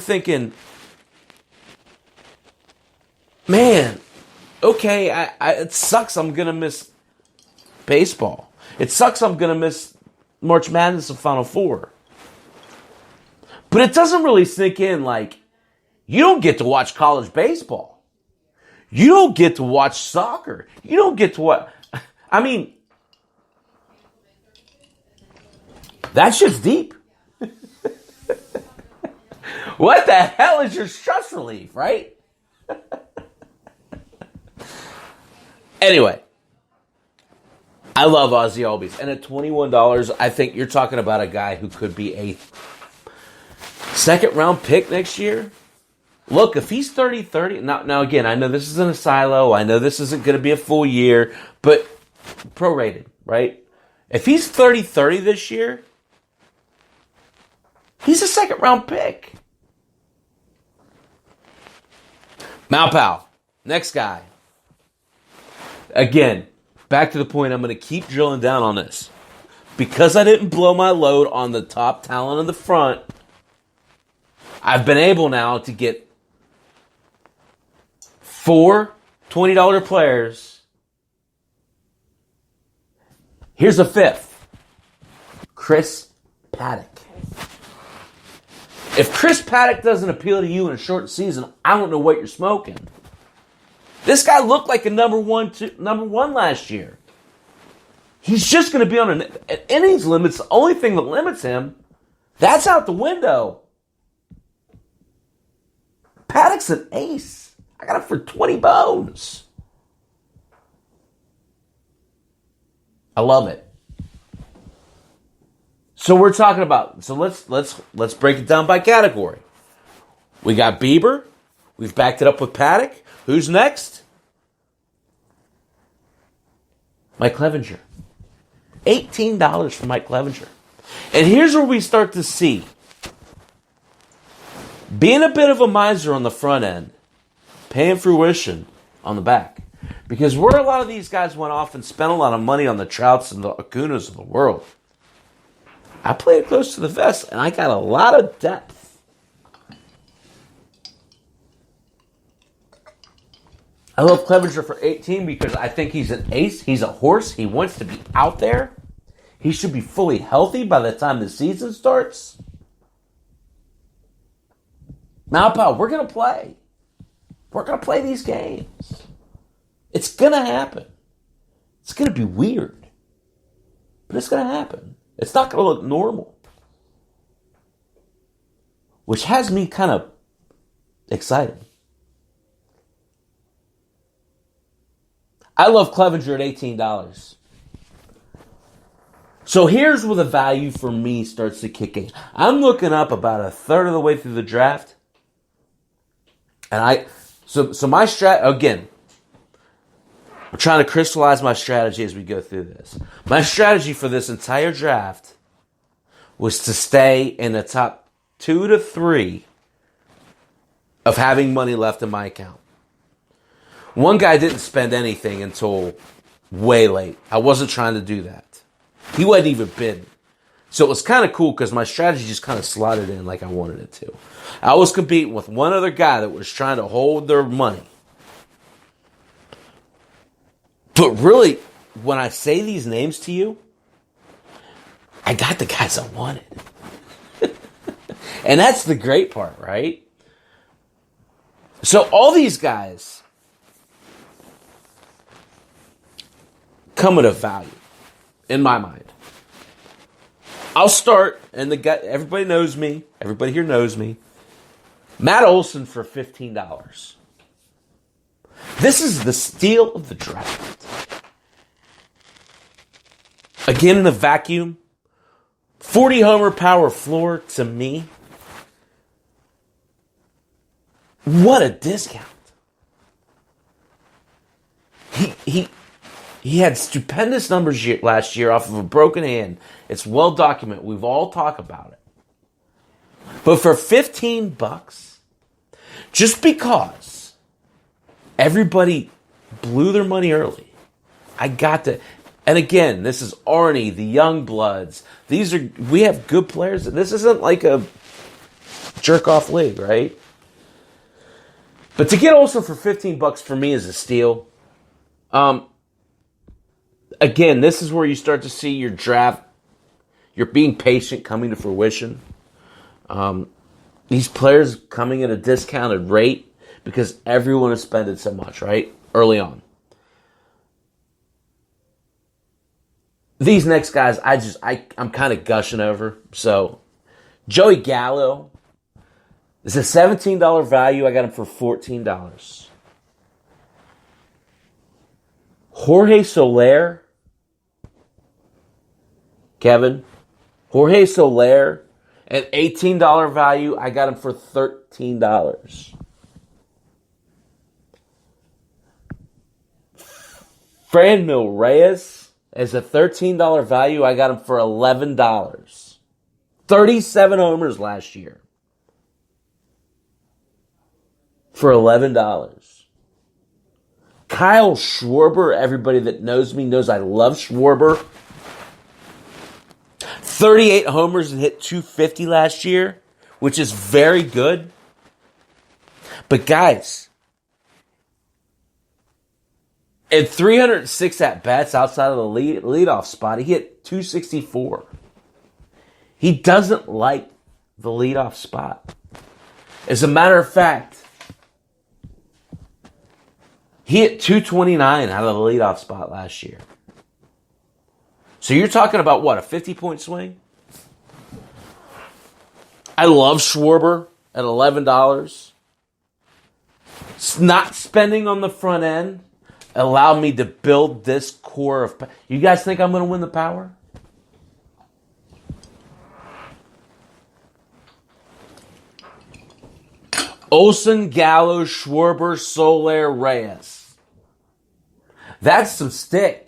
thinking, man, okay, it sucks I'm going to miss baseball. It sucks I'm going to miss March Madness and Final Four. But it doesn't really sink in like, you don't get to watch college baseball. You don't get to watch soccer. You don't get to watch... I mean, that shit's deep. What the hell is your stress relief, right? Anyway, I love Ozzy Albies. And at $21, I think you're talking about a guy who could be a second-round pick next year. Look, if he's 30-30... Now, again, I know this isn't a silo. I know this isn't going to be a full year. But prorated, right? If he's 30-30 this year, he's a second-round pick. Malpal, next guy. Again, back to the point, I'm going to keep drilling down on this. Because I didn't blow my load on the top talent in the front, I've been able now to get 4 $20 players. Here's a fifth. Chris Paddock. If Chris Paddock doesn't appeal to you in a short season, I don't know what you're smoking. This guy looked like a number one last year. He's just going to be on an innings limit. It's the only thing that limits him. That's out the window. Paddock's an ace. I got him for 20 bones. I love it. So we're talking about, so let's break it down by category. We got Bieber. We've backed it up with Paddock. Who's next? Mike Clevenger. $18 for Mike Clevenger. And here's where we start to see being a bit of a miser on the front end, paying fruition on the back. Because where a lot of these guys went off and spent a lot of money on the Trouts and the Acunas of the world, I played close to the vest, and I got a lot of depth. I love Clevenger for 18 because I think he's an ace. He's a horse. He wants to be out there. He should be fully healthy by the time the season starts. Now, pal, we're going to play. We're going to play these games. It's going to happen. It's going to be weird. But it's going to happen. It's not going to look normal. Which has me kind of excited. I love Clevenger at $18. So here's where the value for me starts to kick in. I'm looking up about a third of the way through the draft. And so my again, I'm trying to crystallize my strategy as we go through this. My strategy for this entire draft was to stay in the top 2 to 3 of having money left in my account. One guy didn't spend anything until way late. I wasn't trying to do that. He wasn't even bidding. So it was kind of cool because my strategy just kind of slotted in like I wanted it to. I was competing with one other guy that was trying to hold their money. But really, when I say these names to you, I got the guys I wanted. And that's the great part, right? So all these guys come at a value, in my mind. I'll start, and everybody knows me. Everybody here knows me. Matt Olson for $15. This is the steal of the draft. Again, in the vacuum, 40 homer power floor to me. What a discount. He had stupendous numbers last year off of a broken hand. It's well documented. We've all talked about it. But for $15, just because everybody blew their money early, I got to. And again, this is Arnie, the young bloods. We have good players. This isn't like jerk-off league, right? But to get Olsen for $15 for me is a steal. Again, this is where you start to see your draft, you're being patient coming to fruition. These players coming at a discounted rate because everyone is spending so much, right? Early on. These next guys, I'm kind of gushing over. So, Joey Gallo is a $17 value. I got him for $14. Jorge Soler, Kevin. Jorge Soler, at $18 value, I got him for $13. Franmil Reyes, as a $13 value, I got him for $11. 37 homers last year. For $11. Kyle Schwarber, everybody that knows me knows I love Schwarber. 38 homers and hit .250 last year, which is very good. But guys, at 306 at-bats outside of the leadoff spot, he hit .264. He doesn't like the leadoff spot. As a matter of fact, he hit .229 out of the leadoff spot last year. So you're talking about what, a 50-point swing? I love Schwarber at $11. Not spending on the front end allowed me to build this core of... You guys think I'm going to win the power? Olsen, Gallo, Schwarber, Soler, Reyes. That's some stick.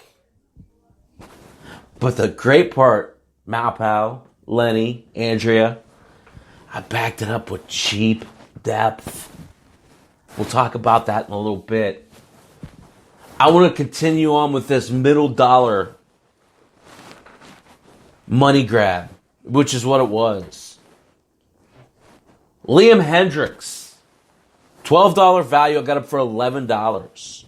But the great part, Malpal, Lenny, Andrea, I backed it up with cheap depth. We'll talk about that in a little bit. I want to continue on with this middle dollar money grab, which is what it was. Liam Hendricks, $12 value. I got him for $11.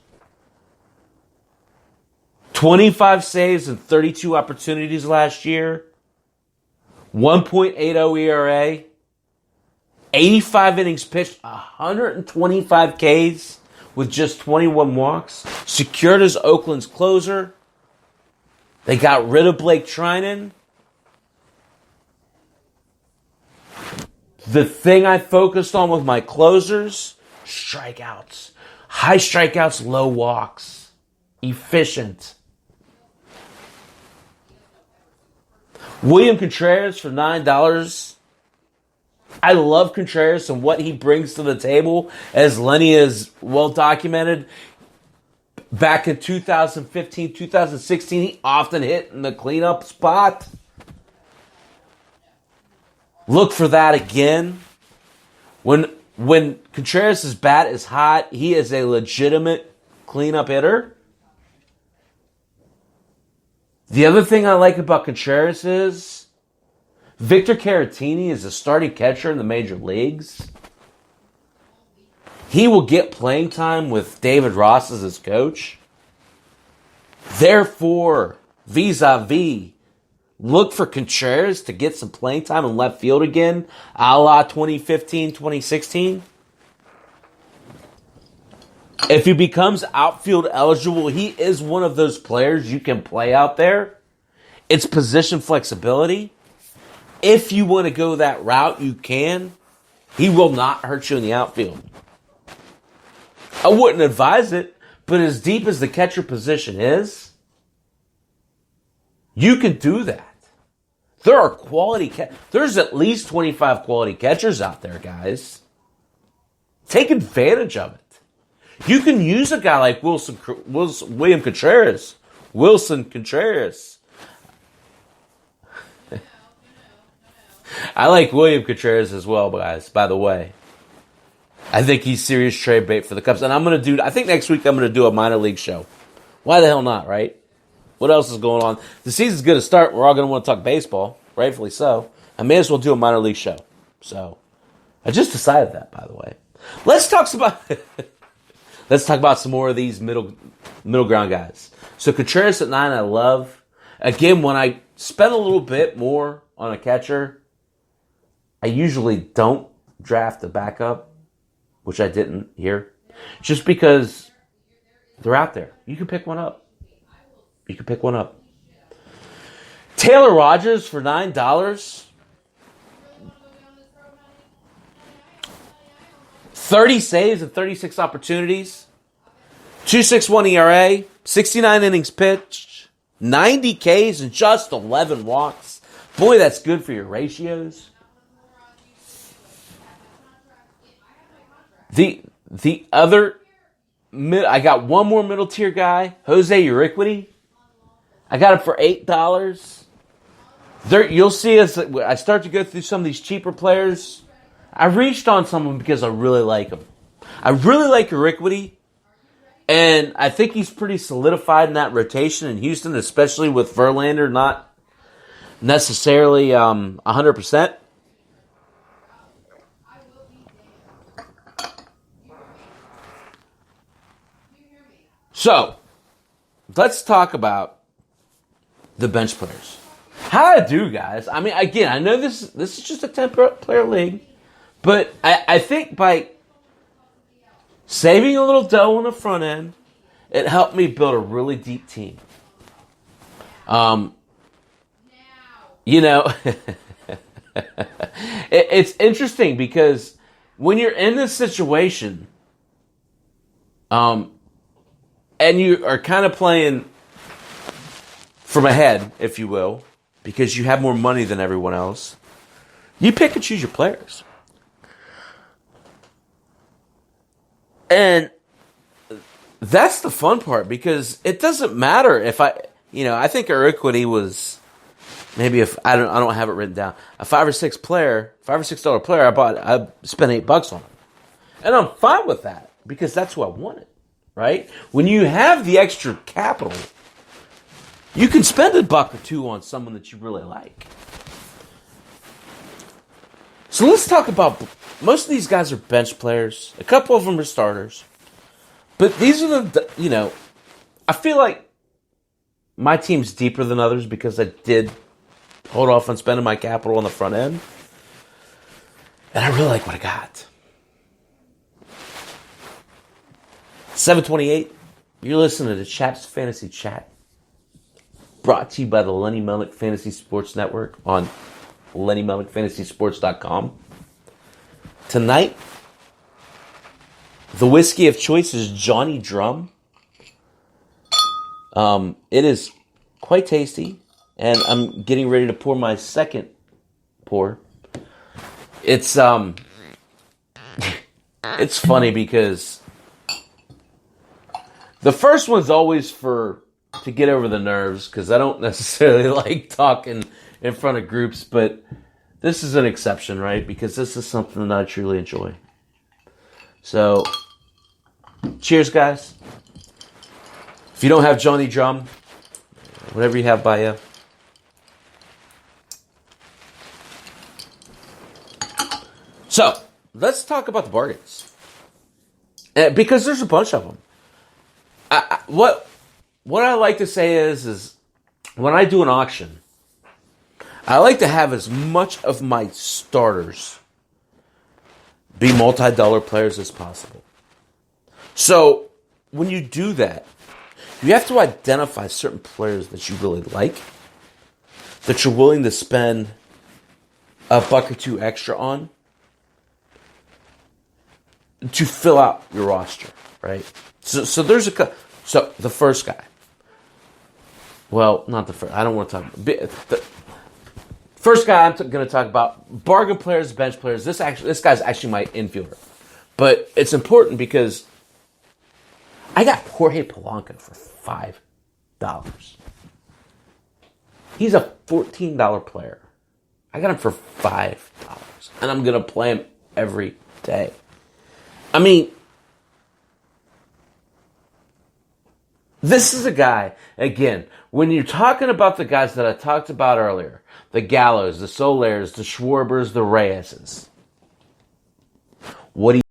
25 saves and 32 opportunities last year. 1.80 ERA. 85 innings pitched, 125 Ks with just 21 walks. Secured as Oakland's closer. They got rid of Blake Trinan. The thing I focused on with my closers, strikeouts. High strikeouts, low walks. Efficient. William Contreras for $9. I love Contreras and what he brings to the table, as Lenny is well documented. Back in 2015, 2016, he often hit in the cleanup spot. Look for that again. When Contreras' bat is hot, he is a legitimate cleanup hitter. The other thing I like about Contreras is Victor Caratini is a starting catcher in the major leagues. He will get playing time with David Ross as his coach. Therefore, vis-a-vis, look for Contreras to get some playing time in left field again, a la 2015, 2016. If he becomes outfield eligible, he is one of those players you can play out there. It's position flexibility. If you want to go that route, you can. He will not hurt you in the outfield. I wouldn't advise it, but as deep as the catcher position is, you can do that. There are there's at least 25 quality catchers out there, guys. Take advantage of it. You can use a guy like William Contreras. Wilson Contreras. I like William Contreras as well, guys, by the way. I think he's serious trade bait for the Cubs. And I think next week I'm going to do a minor league show. Why the hell not, right? What else is going on? The season's going to start. We're all going to want to talk baseball. Rightfully so. I may as well do a minor league show. So, I just decided that, by the way. Let's talk about let's talk about some more of these middle ground guys. So Contreras at 9, I love. Again, when I spend a little bit more on a catcher, I usually don't draft a backup, which I didn't here, just because they're out there. You can pick one up. Taylor Rogers for $9. 30 saves and 36 opportunities. 2.61 ERA. 69 innings pitched. 90 Ks and just 11 walks. Boy, that's good for your ratios. The other, I got one more middle tier guy, Jose Urquidy. I got it for $8. You'll see as I start to go through some of these cheaper players. I reached on someone because I really like him. I really like Urquidy, and I think he's pretty solidified in that rotation in Houston, especially with Verlander not necessarily 100%. So, let's talk about the bench players. How I do, guys. I mean, again, I know this is just a 10-player league, but I think by saving a little dough on the front end, it helped me build a really deep team. It's interesting because when you're in this situation, and you are kind of playing from ahead, if you will, because you have more money than everyone else, you pick and choose your players. And that's the fun part, because it doesn't matter if I think Urquidy was maybe, if I don't have it written down, a $5 or $6 player, I spent $8 on him. And I'm fine with that because that's who I wanted, right? When you have the extra capital, you can spend $1 or $2 on someone that you really like. So let's talk about, most of these guys are bench players. A couple of them are starters. But these are I feel like my team's deeper than others because I did hold off on spending my capital on the front end. And I really like what I got. 728, you're listening to Chap's Fantasy Chat. Brought to you by the Lenny Melnick Fantasy Sports Network on LennyMelnickFantasySports.com. Tonight, the whiskey of choice is Johnny Drum. It is quite tasty, and I'm getting ready to pour my second pour. It's it's funny because the first one's always to get over the nerves, because I don't necessarily like talking in front of groups, but this is an exception, right? Because this is something that I truly enjoy. So, cheers, guys. If you don't have Johnny Drum, whatever you have by you. So, let's talk about the bargains. Because there's a bunch of them. What I like to say is when I do an auction, I like to have as much of my starters be multi-dollar players as possible. So, when you do that, you have to identify certain players that you really like, that you're willing to spend $1 or $2 extra on to fill out your roster, right? So there's so the first guy. Well, not the first. I don't want to talk. The first guy I'm going to talk about, bargain players, bench players. This guy's actually my infielder, but it's important because I got Jorge Polanco for $5. He's a $14 player. I got him for $5, and I'm going to play him every day. I mean, this is a guy, again, when you're talking about the guys that I talked about earlier, the Gallos, the Solers, the Schwarbers, the Reyeses, What do you